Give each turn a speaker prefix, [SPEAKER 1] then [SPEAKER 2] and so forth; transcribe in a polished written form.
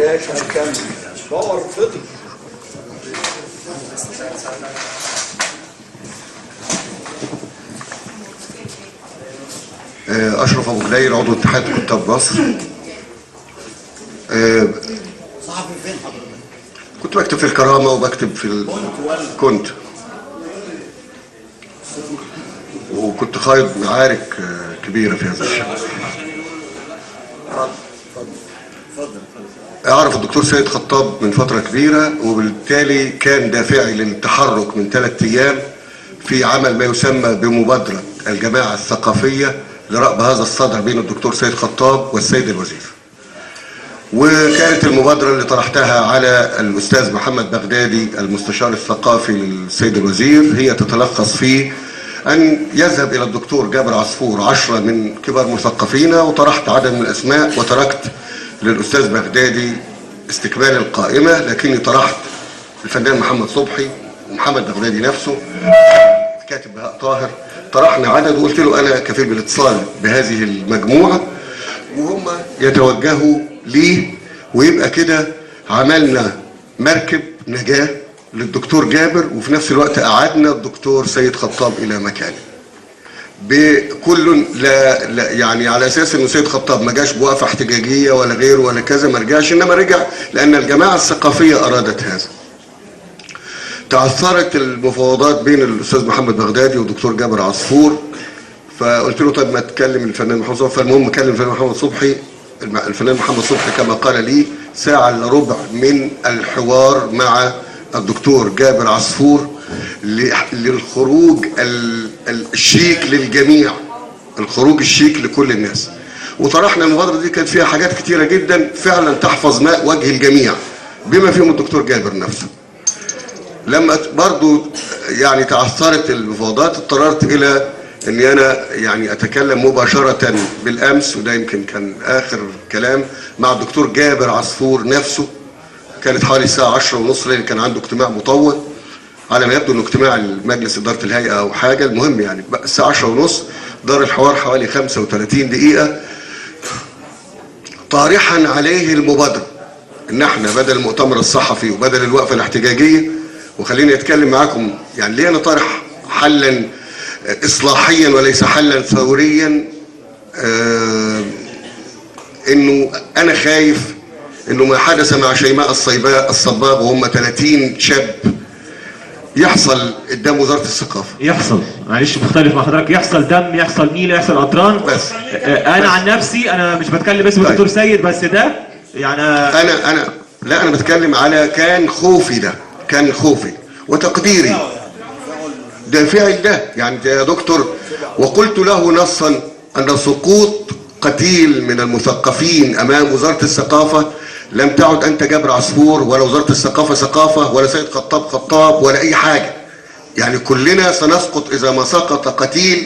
[SPEAKER 1] ايش هنكمل؟ باور فضل.
[SPEAKER 2] أشرف أبو جليل، عضو اتحاد كتاب مصر.
[SPEAKER 1] صحفي فين حضرتك؟
[SPEAKER 2] كنت بكتب في الكرامة وبكتب في كنت وكنت خايض معارك كبيرة في هذا الشأن. أعرف الدكتور سيد خطاب من فترة كبيرة، وبالتالي كان دافعي للتحرك من 3 أيام في عمل ما يسمى بمبادرة الجماعة الثقافية لرأب هذا الصدع بين الدكتور سيد خطاب والسيد الوزير. وكانت المبادرة اللي طرحتها على الأستاذ محمد بغدادي المستشار الثقافي للسيد الوزير هي تتلخص في أن يذهب إلى الدكتور جابر عصفور 10 من كبار مثقفينا، وطرحت عدد من الأسماء وتركت للأستاذ بغدادي استكمال القائمة، لكني طرحت الفنان محمد صبحي ومحمد بغدادي نفسه، كاتب بهاء طاهر، طرحنا عدد وقلت له أنا كفيل بالاتصال بهذه المجموعة وهم يتوجهوا ليه، ويبقى كده عملنا مركب نجاة للدكتور جابر، وفي نفس الوقت أعدنا الدكتور سيد خطاب إلى مكانه. بكل لا يعني على أساس إنه سيد خطاب ما جاش بوقفة احتجاجية ولا غيره ولا كذا، ما رجعش، إنما رجع لأن الجماعة الثقافية أرادت هذا. تعثرت المفاوضات بين الأستاذ محمد بغدادي والدكتور جابر عصفور، فقلت له طيب ما تكلم الفنان محمد صبحي، فالمهم كلم الفنان محمد صبحي. الفنان محمد صبحي كما قال لي 1 ساعة إلا ربع من الحوار مع الدكتور جابر عصفور للخروج الشيك للجميع، الخروج الشيك لكل الناس. وطرحنا المبادرة دي كانت فيها حاجات كتيرة جدا فعلا تحفظ ماء وجه الجميع بما فيهم الدكتور جابر نفسه. لما برضو يعني تعثرت المفاوضات اضطررت إلى اني انا يعني اتكلم مباشرة بالامس، وده يمكن كان اخر كلام مع الدكتور جابر عصفور نفسه. كانت حوالي الساعة 10:30 لان كان عنده اجتماع مطول، على ما يبدو انه اجتماع مجلس ادارة الهيئة او حاجة. المهم يعني الساعة 10:30 دار الحوار حوالي 35 دقيقة، طارحا عليه المبادرة ان احنا بدل المؤتمر الصحفي وبدل الوقفة الاحتجاجية، وخليني اتكلم معاكم يعني ليه انا طارح حلا إصلاحيا وليس حلا ثوريا. إنه أنا خايف إنه ما حدث مع شيماء الصباغ وهم 30 شاب يحصل قدام وزارة الثقافة.
[SPEAKER 3] يحصل، معلش مختلف مع حضرتك، يحصل دم، يحصل نيل، يحصل قطران.
[SPEAKER 2] بس
[SPEAKER 3] أنا عن نفسي أنا مش بتكلم اسم الدكتور سيد، بس ده يعني
[SPEAKER 2] أنا بتكلم على كان خوفي، ده كان خوفي وتقديري ده فعل ده يعني يا دكتور. وقلت له نصا أن سقوط قتيل من المثقفين أمام وزارة الثقافة لم تعد أنت جابر عصفور ولا وزارة الثقافة ثقافة ولا سيد خطاب ولا أي حاجة، يعني كلنا سنسقط إذا ما سقط قتيل